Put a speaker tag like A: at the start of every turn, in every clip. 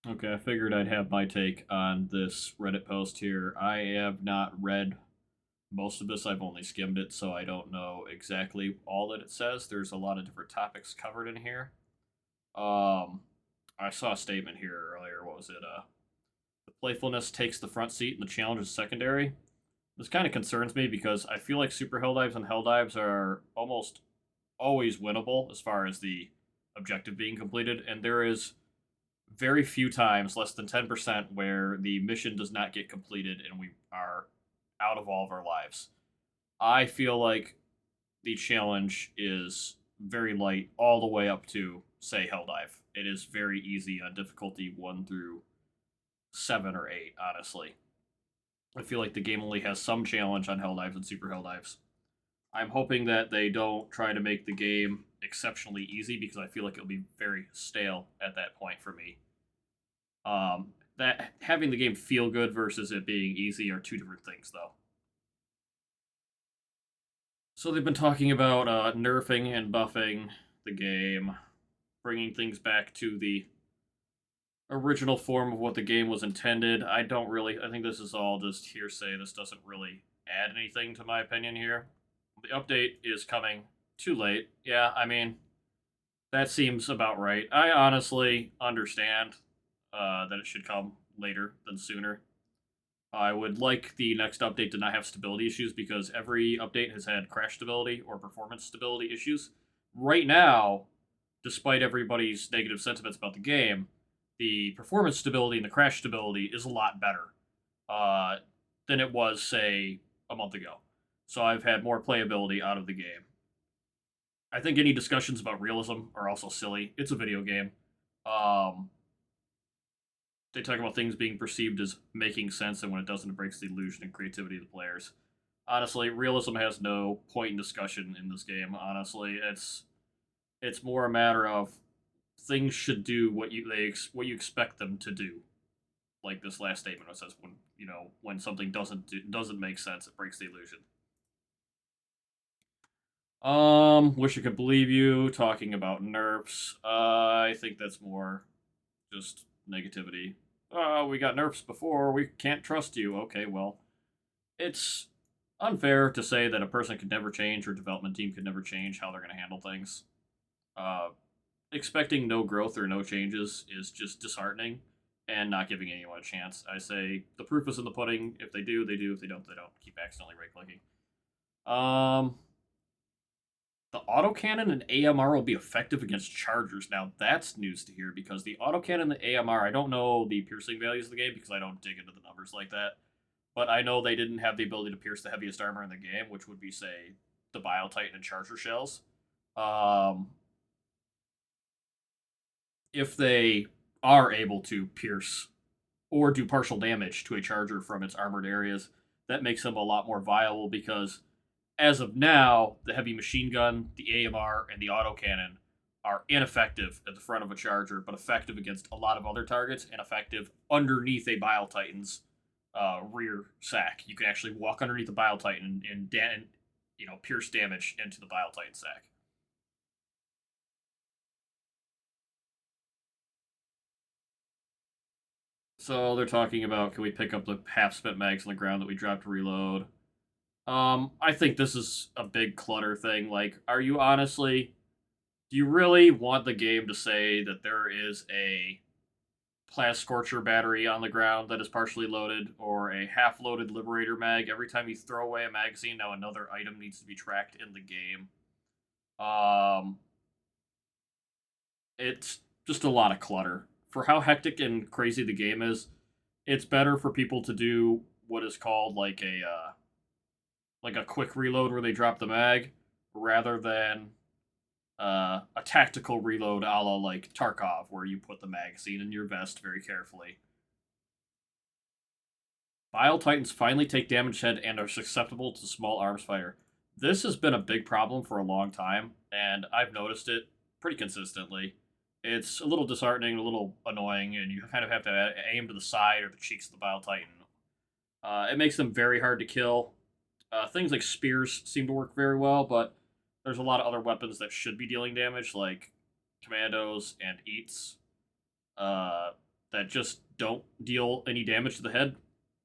A: Okay, I figured I'd have my take on this Reddit post here. I have not read most of this, I've only skimmed it, so I don't know exactly all that it says. There's a lot of different topics covered in here. Um, I saw a statement here earlier. What was it? The playfulness takes the front seat and the challenge is secondary. This kind of concerns me because I feel like super hell dives and hell dives are almost always winnable as far as the objective being completed, and there is very few times, less than 10%, where the mission does not get completed and we are out of all of our lives. I feel like the challenge is very light all the way up to, say, Helldive. It is very easy on difficulty 1 through 7 or 8, honestly. I feel like the game only has some challenge on Helldives and Super Helldives. I'm hoping that they don't try to make the game exceptionally easy because I feel like it'll be very stale at that point for me. That having the game feel good versus it being easy are two different things, though. So they've been talking about nerfing and buffing the game, bringing things back to the original form of what the game was intended. I don't really. I think this is all just hearsay. This doesn't really add anything to my opinion here. The update is coming too late. Yeah, I mean, that seems about right. I honestly understand that it should come later than sooner. I would like the next update to not have stability issues because every update has had crash stability or performance stability issues. Right now, despite everybody's negative sentiments about the game, the performance stability and the crash stability is a lot better uh, than it was, say, a month ago. So I've had more playability out of the game. I think any discussions about realism are also silly. It's a video game. Um, they talk about things being perceived as making sense, and when it doesn't, it breaks the illusion and creativity of the players. Honestly, realism has no point in discussion in this game. Honestly, it's more a matter of things should do what you expect them to do. Like this last statement, it says when something doesn't make sense, it breaks the illusion. Wish I could believe you talking about nerfs. I think that's more just negativity. We got nerfs before. We can't trust you. Okay, well, it's unfair to say that a person could never change or development team could never change how they're going to handle things. Uh, Expecting no growth or no changes is just disheartening and not giving anyone a chance. I say the proof is in the pudding. If they do, they do. If they don't, they don't. Keep accidentally right clicking. Um, the autocannon and AMR will be effective against chargers. Now that's news to hear because the autocannon and the AMR, I don't know the piercing values of the game because I don't dig into the numbers like that. But I know they didn't have the ability to pierce the heaviest armor in the game, which would be, say, the Bile Titan and Charger shells. Um, if they are able to pierce or do partial damage to a charger from its armored areas, that makes them a lot more viable because as of now, the heavy machine gun, the AMR, and the autocannon are ineffective at the front of a charger, but effective against a lot of other targets and effective underneath a Bile Titan's rear sack. You can actually walk underneath the Bile Titan and pierce damage into the Bile Titan sack. So they're talking about can we pick up the half spent mags on the ground that we dropped to reload? I think this is a big clutter thing. Like, are you honestly do you really want the game to say that there is a Blast Scorcher battery on the ground that is partially loaded or a half loaded Liberator mag every time you throw away a magazine? Now, another item needs to be tracked in the game. Um, it's just a lot of clutter. For how hectic and crazy the game is, it's better for people to do what is called like a quick reload where they drop the mag rather than a tactical reload a la like Tarkov, where you put the magazine in your vest very carefully. Bile Titans finally take damage head and are susceptible to small arms fire. This has been a big problem for a long time, and I've noticed it pretty consistently. It's a little disheartening, a little annoying, and you kind of have to aim to the side or the cheeks of the Bile Titan. It makes them very hard to kill. Things like spears seem to work very well, but there's a lot of other weapons that should be dealing damage, like commandos and eats. Uh, that just don't deal any damage to the head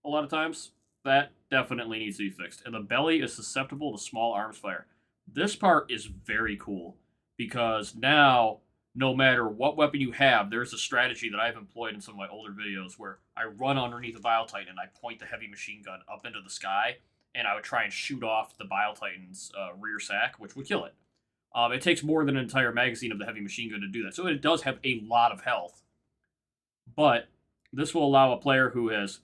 A: a lot of times. That definitely needs to be fixed. And the belly is susceptible to small arms fire. This part is very cool because now, no matter what weapon you have, there's a strategy that I've employed in some of my older videos where I run underneath a Bile Titan and I point the heavy machine gun up into the sky, and I would try and shoot off the Bile Titan's rear sack, which would kill it. It takes more than an entire magazine of the heavy machine gun to do that, so it does have a lot of health. But this will allow a player who has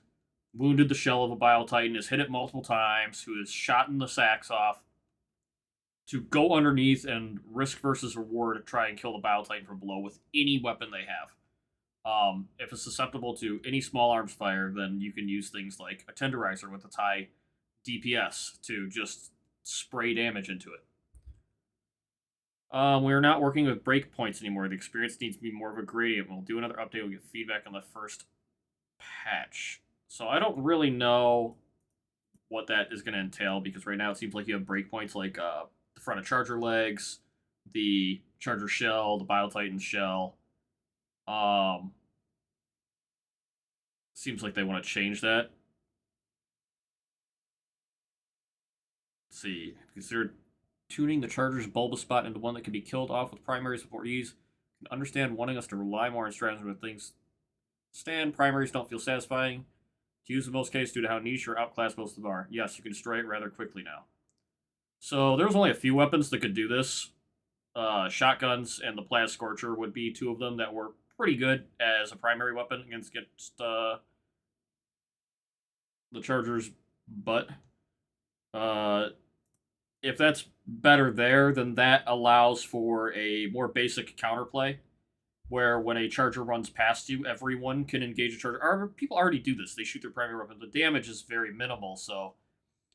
A: wounded the shell of a Bile Titan, has hit it multiple times, who has shot the sacks off, to go underneath and risk versus reward to try and kill the Bile Titan from below with any weapon they have. If it's susceptible to any small arms fire, then you can use things like a tenderizer with its high DPS to just spray damage into it. We are not working with breakpoints anymore. The experience needs to be more of a gradient. We'll do another update. We'll get feedback on the first patch. So I don't really know what that is going to entail because right now it seems like you have breakpoints like the front of charger legs, the charger shell, the Bile Titan shell. Seems like they want to change that. Let's see. Consider tuning the charger's bulbous spot into one that can be killed off with primaries before ease. Can understand wanting us to rely more on strategy when things stand. Primaries don't feel satisfying to use in most cases due to how niche or outclassed most of them are. Yes, you can destroy it rather quickly now. So there was only a few weapons that could do this. Shotguns and the Plasma Scorcher would be two of them that were pretty good as a primary weapon against the Charger's butt. If that's better there, then that allows for a more basic counterplay, where when a charger runs past you, everyone can engage a charger. People already do this. They shoot their primary weapon. The damage is very minimal, so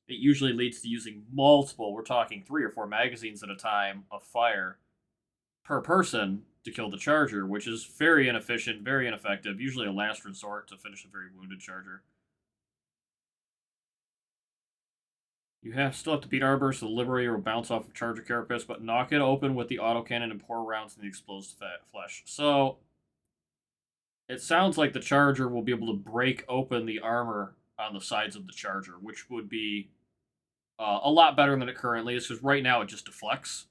A: it usually leads to using multiple, we're talking 3 or 4 magazines at a time of fire per person to kill the charger, which is very inefficient, very ineffective, usually a last resort to finish a very wounded charger. You still have to beat Arbor so the Liberator will bounce off of Charger Carapace, but knock it open with the autocannon and pour rounds in the exposed flesh. So, it sounds like the Charger will be able to break open the armor on the sides of the Charger, which would be a lot better than it currently is, because right now it just deflects.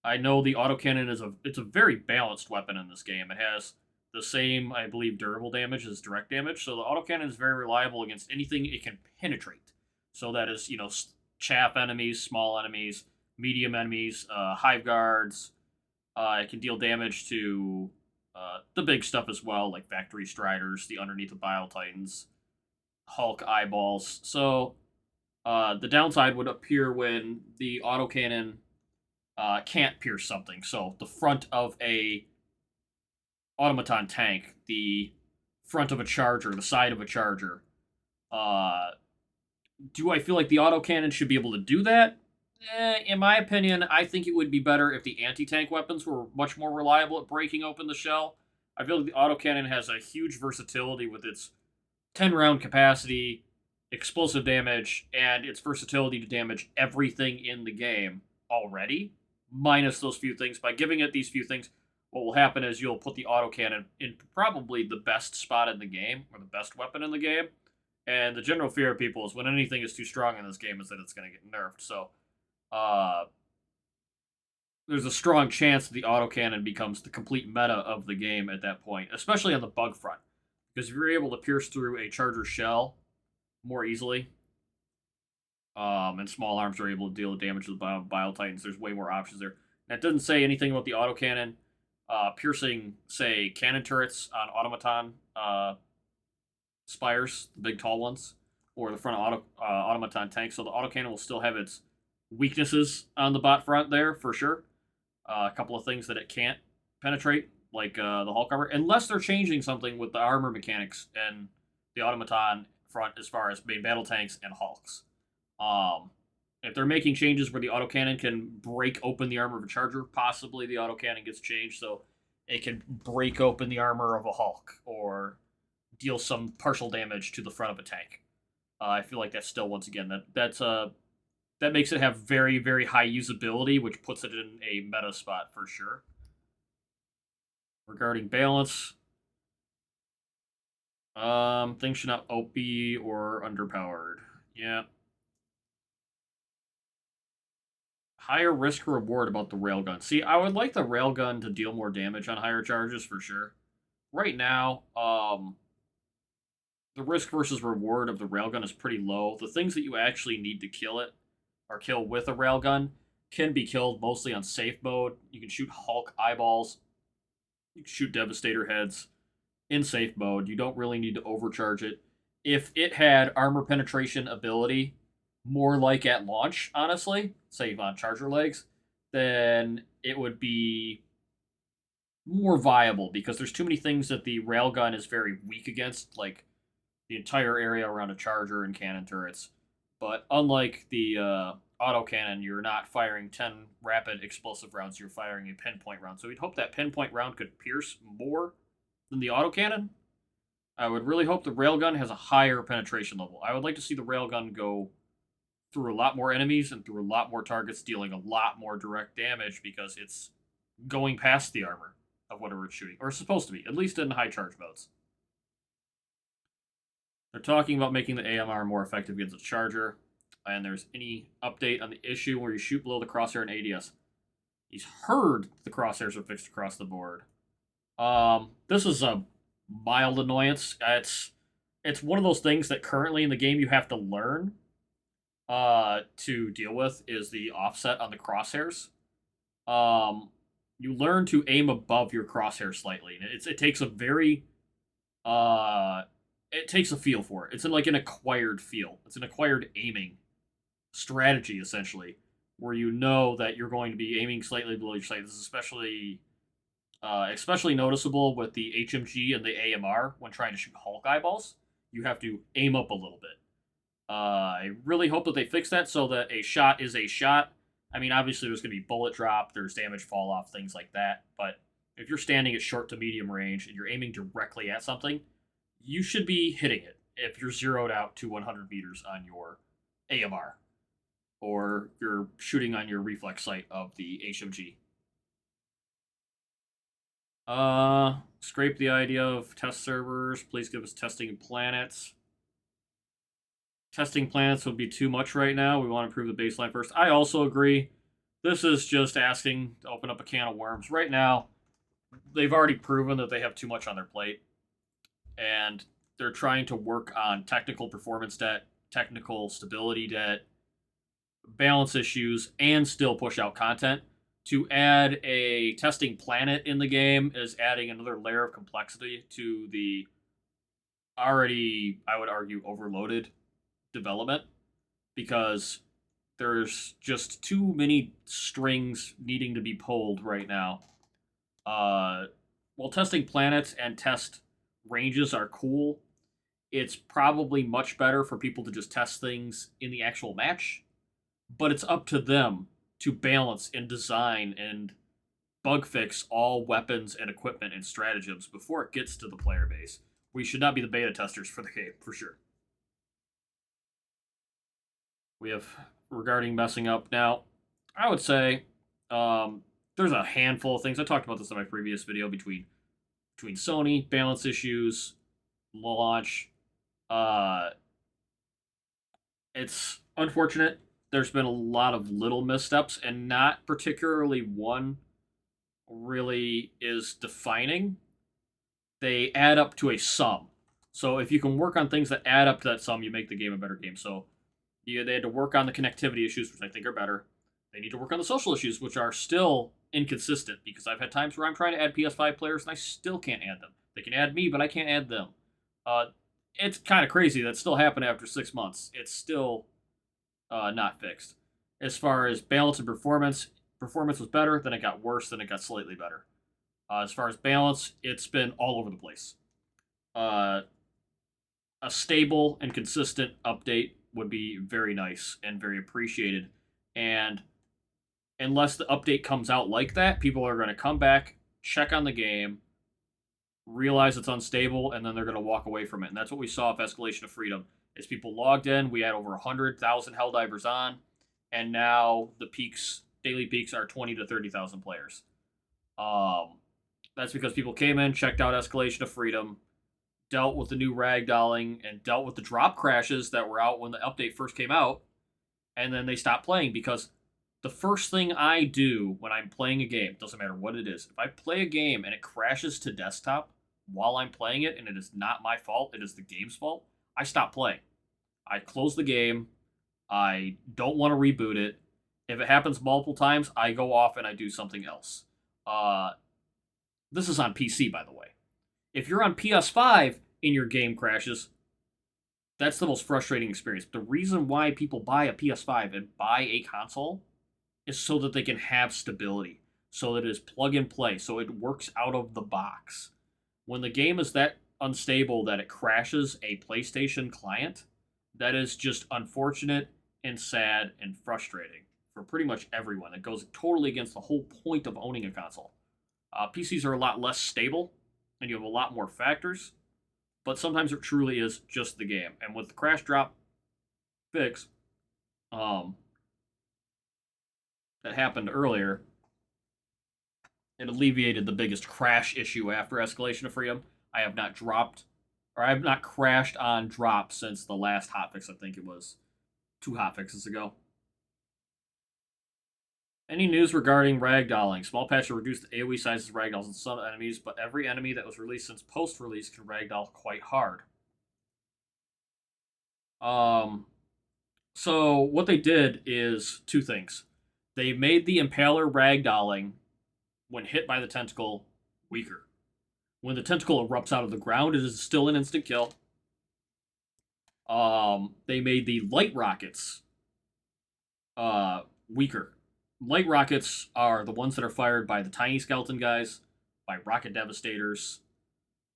A: I know the autocannon it's a very balanced weapon in this game. It has the same, I believe, durable damage as direct damage, so the autocannon is very reliable against anything it can penetrate. So that is, chaff enemies, small enemies, medium enemies, hive guards. It can deal damage to the big stuff as well, like factory striders, the underneath the Bile Titans, Hulk eyeballs. So the downside would appear when the autocannon can't pierce something. So the front of a automaton tank, the front of a charger, the side of a charger. Do I feel like the autocannon should be able to do that? In my opinion, I think it would be better if the anti-tank weapons were much more reliable at breaking open the shell. I feel like the autocannon has a huge versatility with its 10-round capacity, explosive damage, and its versatility to damage everything in the game already, minus those few things. By giving it these few things, what will happen is you'll put the autocannon in probably the best spot in the game, or the best weapon in the game. And the general fear of people is when anything is too strong in this game is that it's going to get nerfed. So, there's a strong chance that the autocannon becomes the complete meta of the game at that point, especially on the bug front. Because if you're able to pierce through a charger shell more easily, and small arms are able to deal the damage to the Bile Titans, there's way more options there. That doesn't say anything about the autocannon piercing, say, cannon turrets on automaton spires, the big tall ones, or the front of automaton tanks. So the autocannon will still have its weaknesses on the bot front there for sure. A couple of things that it can't penetrate, like the Hulk armor, unless they're changing something with the armor mechanics and the automaton front as far as main battle tanks and Hulks. If they're making changes where the autocannon can break open the armor of a charger, possibly the autocannon gets changed so it can break open the armor of a Hulk or deal some partial damage to the front of a tank. I feel like that's still, once again, that makes it have very, very high usability, which puts it in a meta spot for sure. Regarding balance, Things should not OP or underpowered. Yeah. Higher risk reward about the railgun. See, I would like the railgun to deal more damage on higher charges for sure. Right now, the risk versus reward of the railgun is pretty low. The things that you actually need to kill it or kill with a railgun can be killed mostly on safe mode. You can shoot Hulk eyeballs, you can shoot Devastator heads in safe mode. You don't really need to overcharge it. If it had armor penetration ability, more like at launch, honestly, say on charger legs, then it would be more viable because there's too many things that the railgun is very weak against, like the entire area around a charger and cannon turrets. But unlike the autocannon, you're not firing 10 rapid explosive rounds, you're firing a pinpoint round. So we'd hope that pinpoint round could pierce more than the autocannon. I would really hope the railgun has a higher penetration level. I would like to see the railgun go through a lot more enemies and through a lot more targets, dealing a lot more direct damage because it's going past the armor of whatever it's shooting, or it's supposed to be, at least in high charge modes. They're talking about making the AMR more effective against a charger, and there's any update on the issue where you shoot below the crosshair in ADS. He's heard the crosshairs are fixed across the board. This is a mild annoyance. It's one of those things that currently in the game you have to learn to deal with is the offset on the crosshairs. You learn to aim above your crosshair slightly. It takes a very it takes a feel for it. It's like an acquired feel. It's an acquired aiming strategy essentially, where you know that you're going to be aiming slightly below your sight. This is especially noticeable with the HMG and the AMR when trying to shoot Hulk eyeballs. You have to aim up a little bit. I really hope that they fix that so that a shot is a shot. I mean, obviously there's going to be bullet drop, there's damage fall off, things like that. But if you're standing at short to medium range and you're aiming directly at something, you should be hitting it if you're zeroed out to 100 meters on your AMR or you're shooting on your reflex sight of the HMG. Scrape the idea of test servers. Please give us testing planets. Testing planets would be too much right now. We want to improve the baseline first. I also agree. This is just asking to open up a can of worms. Right now, they've already proven that they have too much on their plate. And they're trying to work on technical performance debt, technical stability debt, balance issues, and still push out content. To add a testing planet in the game is adding another layer of complexity to the already, I would argue, overloaded development because there's just too many strings needing to be pulled right now. While testing planets and test ranges are cool, it's probably much better for people to just test things in the actual match, but it's up to them to balance and design and bug fix all weapons and equipment and stratagems before it gets to the player base. We should not be the beta testers for the game, for sure. We have regarding messing up. Now, I would say there's a handful of things. I talked about this in my previous video between Sony, balance issues, launch. It's unfortunate. There's been a lot of little missteps, and not particularly one really is defining. They add up to a sum. So if you can work on things that add up to that sum, you make the game a better game. So they had to work on the connectivity issues, which I think are better. They need to work on the social issues, which are still inconsistent because I've had times where I'm trying to add PS5 players and I still can't add them. They can add me, but I can't add them. It's kind of crazy that still happened after 6 months. It's still not fixed. As far as balance and performance was better, then it got worse, then it got slightly better. As far as balance, it's been all over the place. A stable and consistent update would be very nice and very appreciated. And unless the update comes out like that, people are going to come back, check on the game, realize it's unstable, and then they're going to walk away from it. And that's what we saw with Escalation of Freedom. Is people logged in, we had over 100,000 Helldivers on, and now the daily peaks are 20 to 30,000 players. That's because people came in, checked out Escalation of Freedom, dealt with the new ragdolling and dealt with the drop crashes that were out when the update first came out, and then they stopped playing because the first thing I do when I'm playing a game, doesn't matter what it is, if I play a game and it crashes to desktop while I'm playing it and it is not my fault, it is the game's fault, I stop playing. I close the game. I don't want to reboot it. If it happens multiple times, I go off and I do something else. Uh, this is on PC, by the way. If you're on PS5 and your game crashes, that's the most frustrating experience. The reason why people buy a PS5 and buy a console is so that they can have stability, so that it is plug and play, so it works out of the box. When the game is that unstable that it crashes a PlayStation client, that is just unfortunate and sad and frustrating for pretty much everyone. It goes totally against the whole point of owning a console. PCs are a lot less stable, and you have a lot more factors, but sometimes it truly is just the game. And with the crash drop fix um, that happened earlier, it alleviated the biggest crash issue after Escalation of Freedom. I have not dropped, or I have not crashed on drop since the last hotfix. I think it was 2 hotfixes ago. Any news regarding ragdolling? Small patch to reduce the AoE sizes of ragdolls in some enemies, but every enemy that was released since post-release can ragdoll quite hard. So what they did is 2 things. They made the Impaler ragdolling, when hit by the tentacle, weaker. When the tentacle erupts out of the ground, it is still an instant kill. They made the light rockets weaker. Light rockets are the ones that are fired by the tiny skeleton guys, by rocket devastators.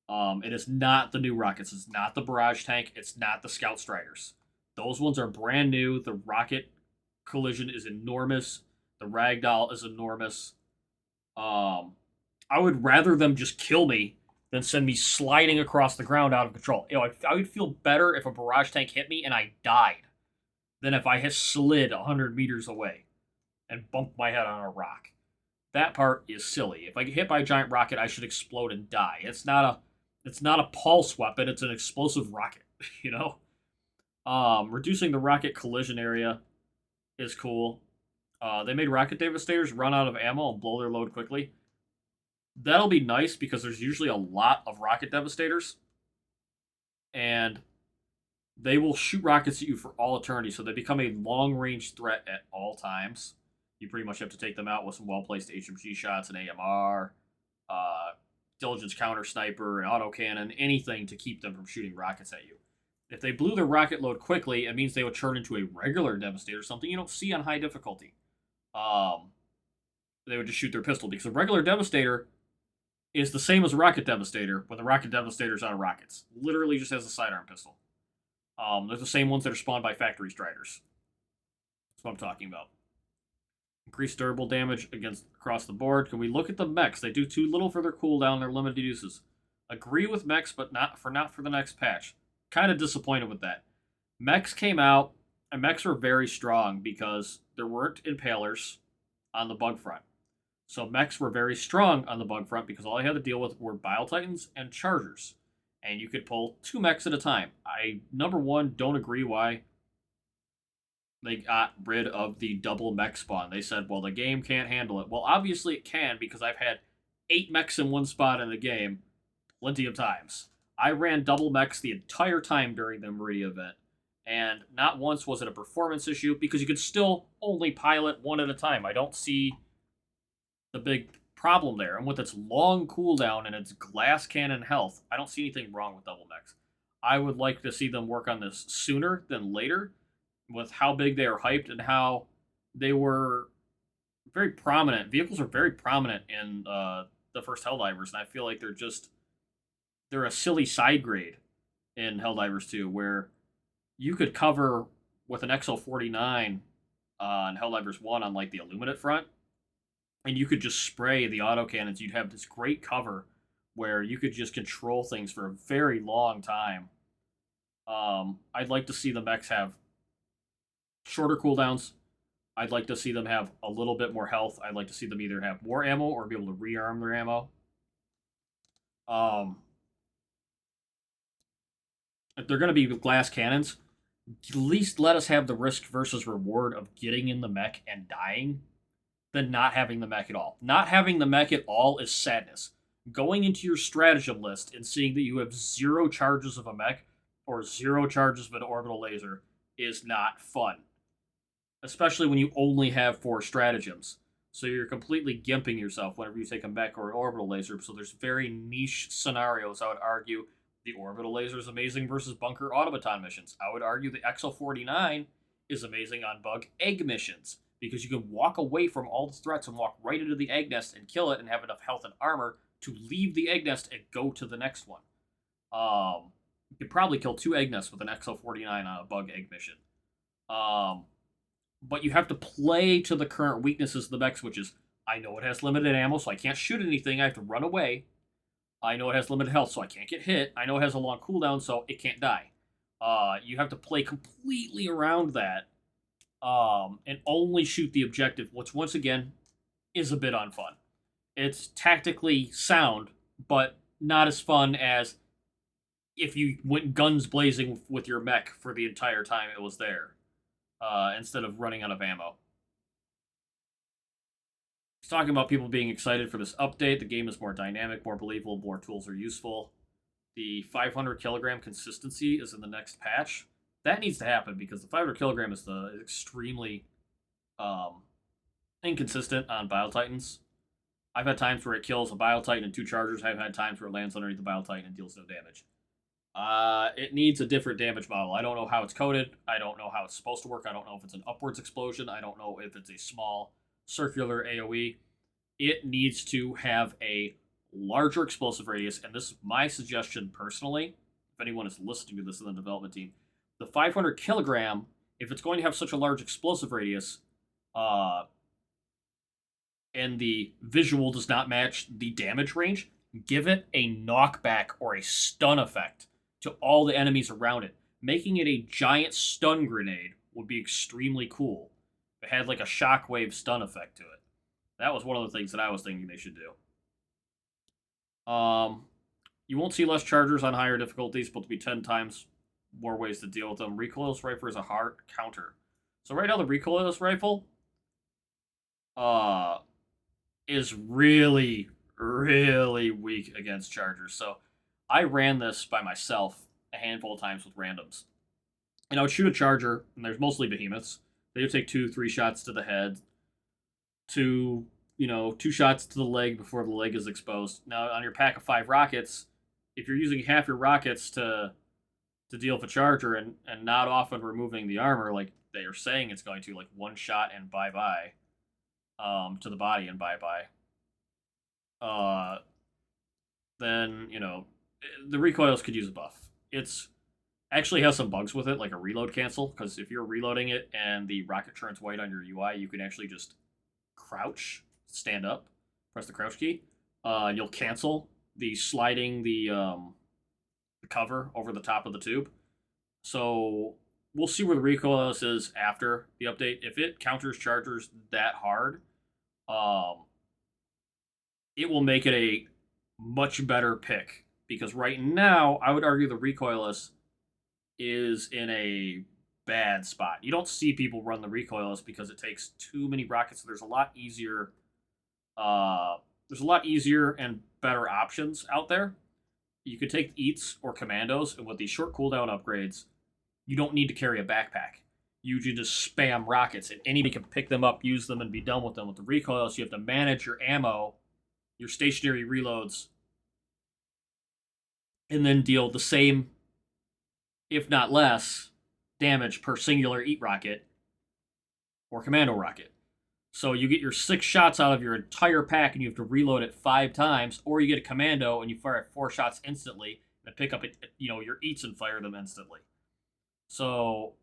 A: It is not the new rockets. It's not the barrage tank. It's not the scout striders. Those ones are brand new. The rocket collision is enormous. The ragdoll is enormous. I would rather them just kill me than send me sliding across the ground out of control. I would feel better if a barrage tank hit me and I died than if I had slid 100 meters away and bumped my head on a rock. That part is silly. If I get hit by a giant rocket, I should explode and die. It's not a pulse weapon, it's an explosive rocket, you know? Reducing the rocket collision area is cool. They made rocket devastators run out of ammo and blow their load quickly. That'll be nice because there's usually a lot of rocket devastators, and they will shoot rockets at you for all eternity, so they become a long-range threat at all times. You pretty much have to take them out with some well-placed HMG shots, and AMR, diligence counter sniper, and autocannon, anything to keep them from shooting rockets at you. If they blew their rocket load quickly, it means they would turn into a regular devastator, something you don't see on high difficulty. They would just shoot their pistol, because a regular devastator is the same as a rocket devastator when the rocket devastator's out of rockets. Literally just has a sidearm pistol. They're the same ones that are spawned by factory striders. That's what I'm talking about. Increased durable damage across the board. Can we look at the mechs? They do too little for their cooldown. They're limited uses. Agree with mechs, but not for the next patch. Kind of disappointed with that. Mechs came out, and mechs were very strong because there weren't impalers on the bug front. So mechs were very strong on the bug front because all I had to deal with were Bile Titans and Chargers. And you could pull 2 mechs at a time. I, number one, don't agree why they got rid of the double mech spawn. They said, well, the game can't handle it. Well, obviously it can, because I've had 8 mechs in one spot in the game plenty of times. I ran double mechs the entire time during the Meridia event, and not once was it a performance issue, because you could still only pilot one at a time. I don't see the big problem there. And with its long cooldown and its glass cannon health, I don't see anything wrong with double mechs. I would like to see them work on this sooner than later, with how big they are hyped and how they were very prominent. Vehicles are very prominent in the first Helldivers, and I feel like they're a silly side grade in Helldivers 2, where you could cover with an XO49 on Helldivers 1 on like the Illuminate front, and you could just spray the autocannons. You'd have this great cover where you could just control things for a very long time. I'd like to see the mechs have shorter cooldowns. I'd like to see them have a little bit more health. I'd like to see them either have more ammo or be able to rearm their ammo. they're going to be glass cannons. At least let us have the risk versus reward of getting in the mech and dying than not having the mech at all. Not having the mech at all is sadness. Going into your stratagem list and seeing that you have 0 charges of a mech or 0 charges of an orbital laser is not fun. Especially when you only have 4 stratagems. So you're completely gimping yourself whenever you take a mech or an orbital laser. So there's very niche scenarios. I would argue the orbital laser is amazing versus bunker automaton missions. I would argue the XL49 is amazing on bug egg missions because you can walk away from all the threats and walk right into the egg nest and kill it and have enough health and armor to leave the egg nest and go to the next one. You could probably kill 2 egg nests with an XL49 on a bug egg mission. But you have to play to the current weaknesses of the mechs, which is, I know it has limited ammo, so I can't shoot anything, I have to run away. I know it has limited health, so I can't get hit. I know it has a long cooldown, so it can't die. You have to play completely around that, and only shoot the objective, which, once again, is a bit unfun. It's tactically sound, but not as fun as if you went guns blazing with your mech for the entire time it was there. Instead of running out of ammo. He's talking about people being excited for this update. The game is more dynamic, more believable, more tools are useful. The 500 kilogram consistency is in the next patch. That needs to happen because the 500 kilogram is extremely inconsistent on Bile Titans. I've had times where it kills a Bile Titan and 2 chargers. I've had times where it lands underneath the Bile Titan and deals no damage. It needs a different damage model. I don't know how it's coded. I don't know how it's supposed to work. I don't know if it's an upwards explosion. I don't know if it's a small circular AoE. It needs to have a larger explosive radius, and this is my suggestion personally. If anyone is listening to this in the development team, the 500 kilogram, if it's going to have such a large explosive radius, and the visual does not match the damage range, give it a knockback or a stun effect to all the enemies around it. Making it a giant stun grenade would be extremely cool. It had like a shockwave stun effect to it. That was one of the things that I was thinking they should do. You won't see less chargers on higher difficulties, but there'll be 10 times more ways to deal with them. Recoilless rifle is a hard counter. So right now the recoilless rifle is really, really weak against chargers. So I ran this by myself a handful of times with randoms. And I would shoot a charger, and there's mostly behemoths. They would take 2-3 shots to the head, 2 shots to the leg before the leg is exposed. Now, on your pack of 5 rockets, if you're using half your rockets to deal with a charger and not often removing the armor, like they are saying it's going to, like 1 shot and bye-bye to the body and bye-bye, then, the recoils could use a buff. It's actually has some bugs with it, like a reload cancel, because if you're reloading it and the rocket turns white on your UI, you can actually just crouch, stand up, press the crouch key, and you'll cancel the sliding the cover over the top of the tube. So we'll see where the recoil is after the update. If it counters chargers that hard, it will make it a much better pick. Because right now, I would argue the recoilless is in a bad spot. You don't see people run the recoilless because it takes too many rockets. So there's a lot easier and better options out there. You could take Eats or Commandos, and with these short cooldown upgrades, you don't need to carry a backpack. You can just spam rockets, and anybody can pick them up, use them, and be done with them. With the recoilless, you have to manage your ammo, your stationary reloads, and then deal the same, if not less, damage per singular Eat rocket or Commando rocket. So you get your 6 shots out of your entire pack and you have to reload it 5 times, or you get a Commando and you fire 4 shots instantly and pick up your Eats and fire them instantly. So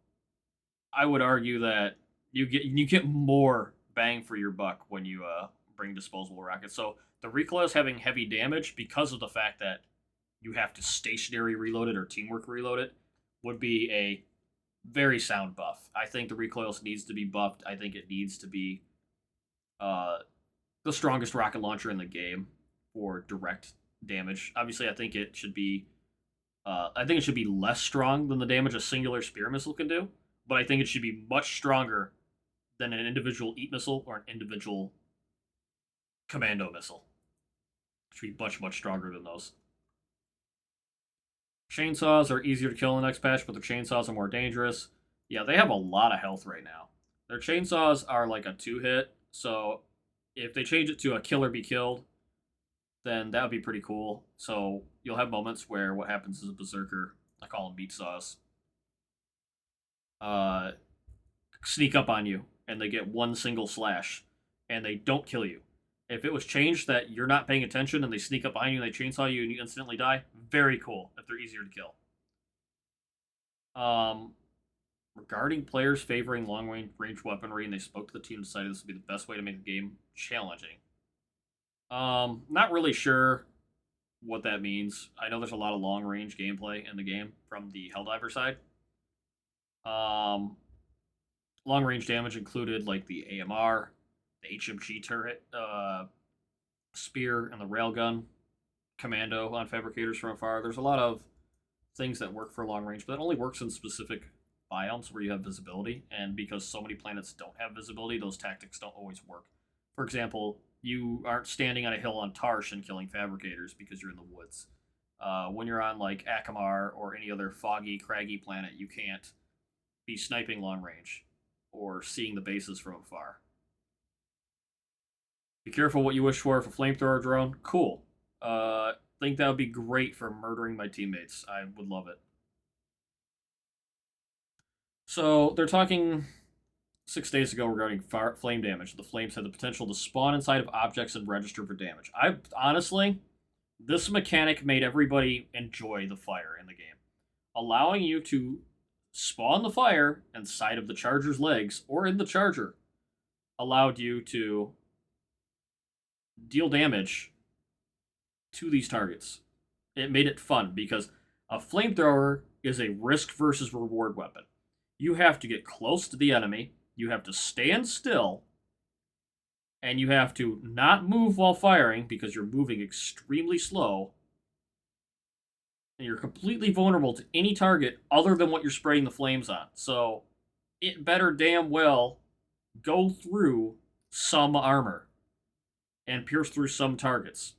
A: I would argue that you get more bang for your buck when you bring disposable rockets. So the recoil is having heavy damage because of the fact that you have to stationary reload it or teamwork reload it would be a very sound buff. I think the recoils needs to be buffed. I think it needs to be the strongest rocket launcher in the game for direct damage. Obviously, I think it should be I think it should be less strong than the damage a singular spear missile can do, but I think it should be much stronger than an individual eat missile or an individual commando missile. It should be much, much stronger than those. Chainsaws are easier to kill in the next patch, but the chainsaws are more dangerous. Yeah, they have a lot of health right now. Their chainsaws are like a 2-hit, so if they change it to a kill or be killed, then that would be pretty cool. So you'll have moments where what happens is a berserker, I call them meat saws, uh, sneak up on you and they get one single slash and they don't kill you. If it was changed that you're not paying attention and they sneak up behind you and they chainsaw you and you instantly die, very cool if they're easier to kill. Um, Regarding players favoring long range weaponry, and they spoke to the team and decided this would be the best way to make the game challenging. Not really sure what that means. I know there's a lot of long range gameplay in the game from the Helldiver side. Um, Long range damage included like the AMR, the HMG turret, spear, and the railgun commando on fabricators from afar. There's a lot of things that work for long range, but it only works in specific biomes where you have visibility. And because so many planets don't have visibility, those tactics don't always work. For example, you aren't standing on a hill on Tarsh and killing fabricators because you're in the woods. When you're on like Akamar or any other foggy, craggy planet, you can't be sniping long range or seeing the bases from afar. Be careful what you wish for flamethrower drone. Cool. Think that would be great for murdering my teammates. I would love it. So they're talking 6 days ago regarding flame damage. The flames have the potential to spawn inside of objects and register for damage. I honestly, this mechanic made everybody enjoy the fire in the game, allowing you to spawn the fire inside of the charger's legs or in the charger allowed you to deal damage to these targets. It made it fun because a flamethrower is a risk versus reward weapon. You have to get close to the enemy, you have to stand still, and you have to not move while firing because you're moving extremely slow. And you're completely vulnerable to any target other than what you're spraying the flames on. So it better damn well go through some armor and pierce through some targets.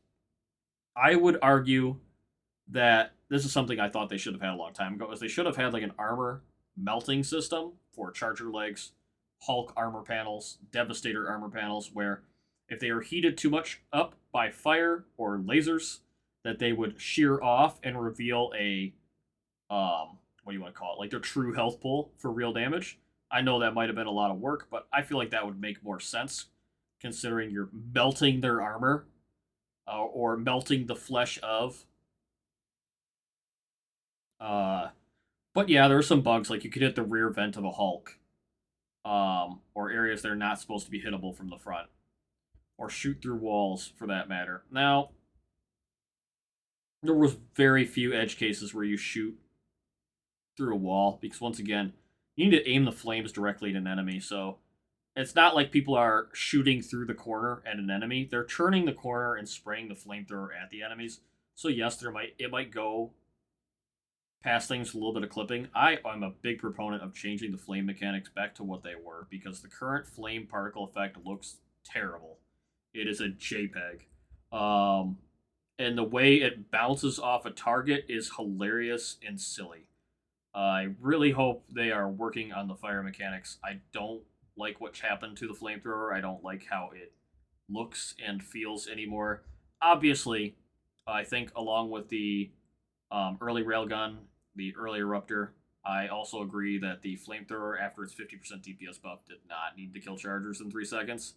A: I would argue that this is something I thought they should have had a long time ago, is they should have had like an armor melting system for charger legs, Hulk armor panels, Devastator armor panels, where if they are heated too much up by fire or lasers, that they would shear off and reveal a what do you want to call it? Like their true health pool for real damage. I know that might have been a lot of work, but I feel like that would make more sense considering you're melting their armor or melting the flesh of. Uh, but yeah, there are some bugs like you could hit the rear vent of a Hulk, or areas that are not supposed to be hittable from the front, or shoot through walls for that matter. Now, there was very few edge cases where you shoot through a wall because once again, you need to aim the flames directly at an enemy. So it's not like people are shooting through the corner at an enemy. They're turning the corner and spraying the flamethrower at the enemies. So yes, it might go past things with a little bit of clipping. I'm a big proponent of changing the flame mechanics back to what they were because the current flame particle effect looks terrible. It is a JPEG. And the way it bounces off a target is hilarious and silly. I really hope they are working on the fire mechanics. I don't like what's happened to the flamethrower. I don't like how it looks and feels anymore. Obviously, I think along with the early railgun, the early eruptor, I also agree that the flamethrower, after its 50% DPS buff, did not need to kill chargers in 3 seconds.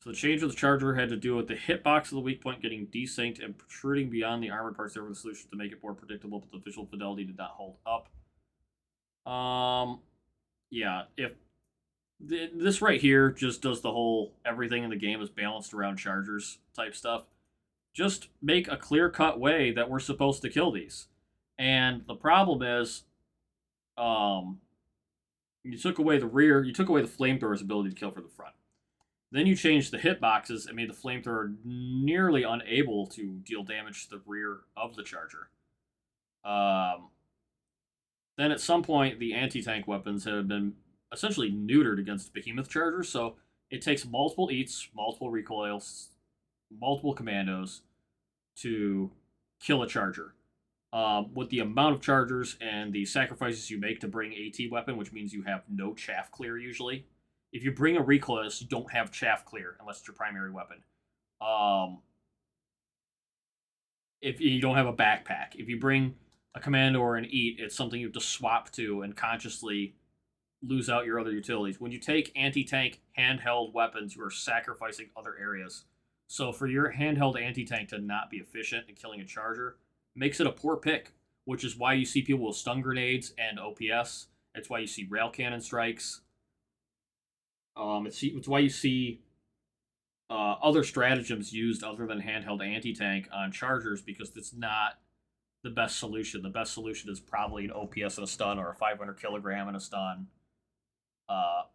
A: So the change of the charger had to do with the hitbox of the weak point getting desynced and protruding beyond the armored parts. There were the solutions to make it more predictable, but the visual fidelity did not hold up. Yeah, if this right here just does the whole everything in the game is balanced around chargers type stuff. Just make a clear-cut way that we're supposed to kill these. And the problem is, you took away the rear, you took away the flamethrower's ability to kill for the front. Then you changed the hitboxes and made the flamethrower nearly unable to deal damage to the rear of the charger. Um, then at some point, the anti-tank weapons have been essentially neutered against behemoth chargers, so it takes multiple eats, multiple recoils, multiple commandos to kill a charger. With the amount of chargers and the sacrifices you make to bring AT weapon, which means you have no chaff clear usually. If you bring a recoilless, you don't have chaff clear unless it's your primary weapon. Um, if you don't have a backpack, if you bring a commando or an eat, it's something you have to swap to and consciously lose out your other utilities. When you take anti-tank handheld weapons, you are sacrificing other areas. So for your handheld anti-tank to not be efficient in killing a charger makes it a poor pick, which is why you see people with stun grenades and OPS. It's why you see rail cannon strikes. It's why you see other stratagems used other than handheld anti-tank on chargers because it's not the best solution. The best solution is probably an OPS and a stun or a 500 kilogram and a stun.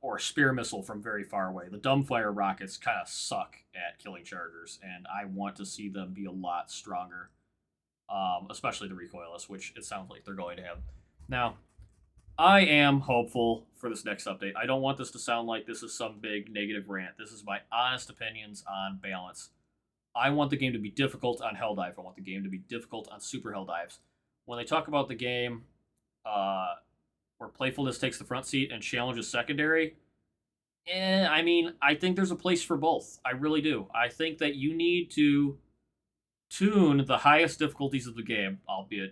A: Or a spear missile from very far away. The dumbfire rockets kind of suck at killing chargers, and I want to see them be a lot stronger, especially the recoilless, which it sounds like they're going to have. Now, I am hopeful for this next update. I don't want this to sound like this is some big negative rant. This is my honest opinions on balance. I want the game to be difficult on Helldive. I want the game to be difficult on Super Helldives. When they talk about the game, where playfulness takes the front seat and challenge is secondary, I mean, I think there's a place for both. I really do. I think that you need to tune the highest difficulties of the game, albeit,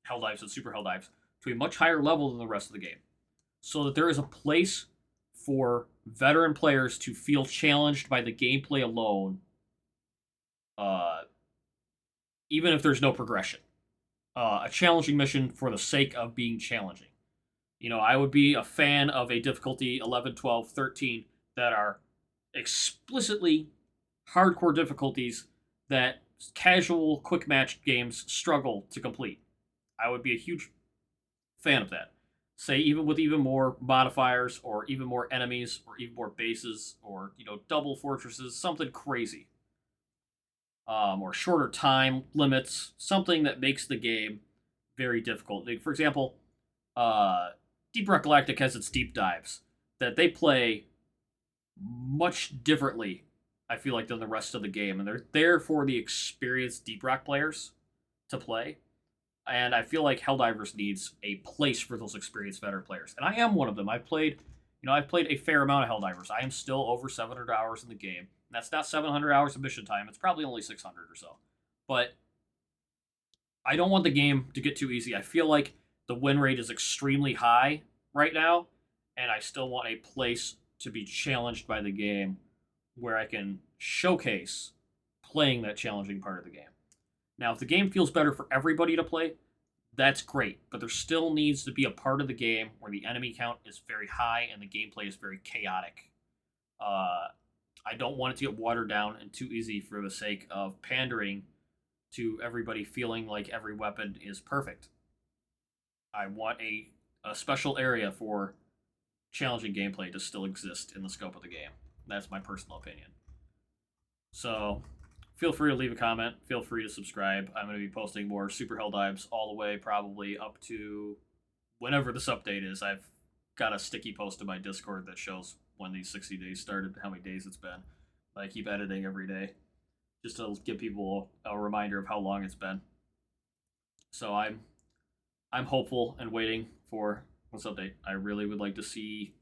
A: Helldives and Super Helldives, to a much higher level than the rest of the game. So that there is a place for veteran players to feel challenged by the gameplay alone, uh, even if there's no progression. A challenging mission for the sake of being challenging. I would be a fan of a difficulty 11, 12, 13 that are explicitly hardcore difficulties that casual quick match games struggle to complete. I would be a huge fan of that. Say even with even more modifiers or even more enemies or even more bases or double fortresses, something crazy. Or shorter time limits, something that makes the game very difficult. Like, for example, Deep Rock Galactic has its deep dives that they play much differently, I feel like, than the rest of the game. And they're there for the experienced Deep Rock players to play. And I feel like Helldivers needs a place for those experienced veteran players. And I am one of them. I've played a fair amount of Helldivers. I am still over 700 hours in the game. And that's not 700 hours of mission time. It's probably only 600 or so. But I don't want the game to get too easy. I feel like the win rate is extremely high right now, and I still want a place to be challenged by the game where I can showcase playing that challenging part of the game. Now, if the game feels better for everybody to play, that's great, but there still needs to be a part of the game where the enemy count is very high and the gameplay is very chaotic. I don't want it to get watered down and too easy for the sake of pandering to everybody feeling like every weapon is perfect. I want a special area for challenging gameplay to still exist in the scope of the game. That's my personal opinion. So, feel free to leave a comment. Feel free to subscribe. I'm going to be posting more Super Helldives all the way, probably up to whenever this update is. I've got a sticky post in my Discord that shows when these 60 days started, how many days it's been. I keep editing every day just to give people a reminder of how long it's been. So I'm hopeful and waiting for this update. I really would like to see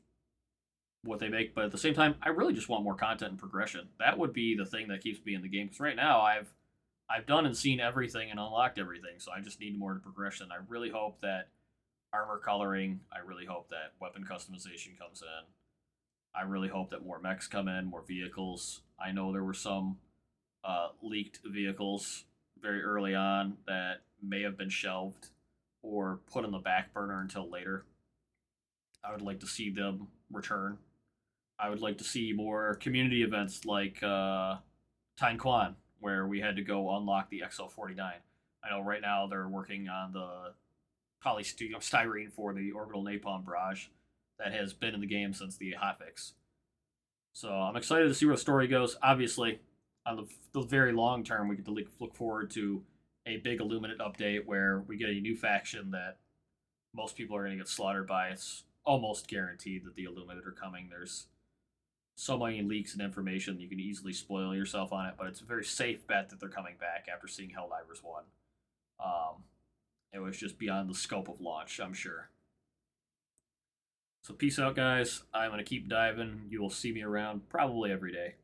A: what they make, but at the same time, I really just want more content and progression. That would be the thing that keeps me in the game. Because right now, I've done and seen everything and unlocked everything, so I just need more progression. I really hope that armor coloring. I really hope that weapon customization comes in. I really hope that more mechs come in, more vehicles. I know there were some leaked vehicles very early on that may have been shelved or put on the back burner until later. I would like to see them return. I would like to see more community events like Tyne Quan, where we had to go unlock the XL-49. I know right now they're working on the polystyrene for the orbital napalm barrage that has been in the game since the hotfix. So I'm excited to see where the story goes. Obviously, on the very long term, we get to look forward to a big Illuminate update where we get a new faction that most people are going to get slaughtered by. It's almost guaranteed that the Illuminate are coming. There's so many leaks and information you can easily spoil yourself on it, but it's a very safe bet that they're coming back after seeing Helldivers 1. Um, it was just beyond the scope of launch, I'm sure. So peace out, guys. I'm going to keep diving. You will see me around probably every day.